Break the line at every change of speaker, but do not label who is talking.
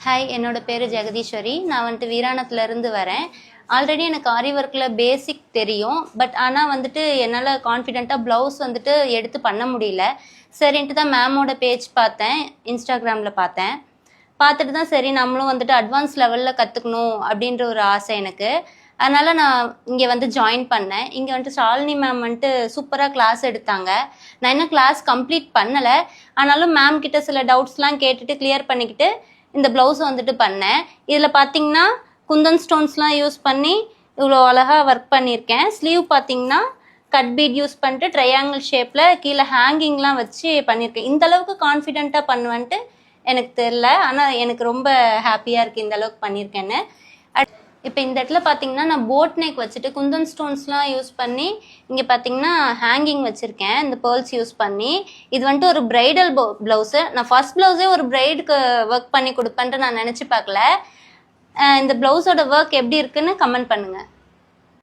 Hi, என்னோட பேர் ஜெகதீஸ்வரி. நான் வந்துட்டு வீராணத்துலேருந்து வரேன். ஆல்ரெடி எனக்கு ஆரி ஒர்க்கில் பேசிக் தெரியும். பட் ஆனால் வந்துட்டு என்னால் கான்ஃபிடெண்ட்டாக ப்ளவுஸ் வந்துட்டு எடுத்து பண்ண முடியல. சரின்ட்டு தான் மேமோட பேஜ் பார்த்தேன், இன்ஸ்டாகிராமில் பார்த்தேன். பார்த்துட்டு தான் சரி நம்மளும் வந்துட்டு அட்வான்ஸ் லெவலில் கற்றுக்கணும் அப்படின்ற ஒரு ஆசை எனக்கு. அதனால் நான் இங்கே வந்து ஜாயின் பண்ணேன். இங்கே வந்துட்டு ஷாலினி மேம் வந்துட்டு சூப்பராக கிளாஸ் எடுத்தாங்க. நான் இன்னும் கிளாஸ் கம்ப்ளீட் பண்ணலை. ஆனாலும் மேம் கிட்ட சில டவுட்ஸ்லாம் கேட்டுட்டு கிளியர் பண்ணிக்கிட்டு இந்த ப்ளவுஸ் வந்துட்டு பண்ணேன். இதில் பார்த்தீங்கன்னா குந்தன் ஸ்டோன்ஸ்லாம் யூஸ் பண்ணி இவ்வளோ அழகாக ஒர்க் பண்ணியிருக்கேன். ஸ்லீவ் பார்த்தீங்கன்னா கட் பீட் யூஸ் பண்ணிட்டு ட்ரையாங்கிள் ஷேப்பில் கீழே ஹேங்கிங்லாம் வச்சு பண்ணியிருக்கேன். இந்த அளவுக்கு கான்ஃபிடென்ட்டாக பண்ணுவேன்ட்டு எனக்கு தெரில. ஆனால் எனக்கு ரொம்ப ஹாப்பியாக இருக்குது இந்த அளவுக்கு பண்ணியிருக்கேன்னு. இப்போ இந்த இடத்துல பார்த்தீங்கன்னா நான் போட் நெக் வச்சுட்டு குந்தன் ஸ்டோன்ஸ்லாம் யூஸ் பண்ணி இங்கே பார்த்தீங்கன்னா ஹேங்கிங் வச்சுருக்கேன் இந்த பேர்ல்ஸ் யூஸ் பண்ணி. இது வந்துட்டு ஒரு ப்ரைடல் ப்ளவுஸு. நான் ஃபர்ஸ்ட் ப்ளவுஸே ஒரு ப்ரைடுக்கு ஒர்க் பண்ணி கொடுப்பேன்ட்டு நான் நினச்சி பார்க்கல. இந்த ப்ளவுஸோட ஒர்க் எப்படி இருக்குன்னு கமெண்ட் பண்ணுங்கள்.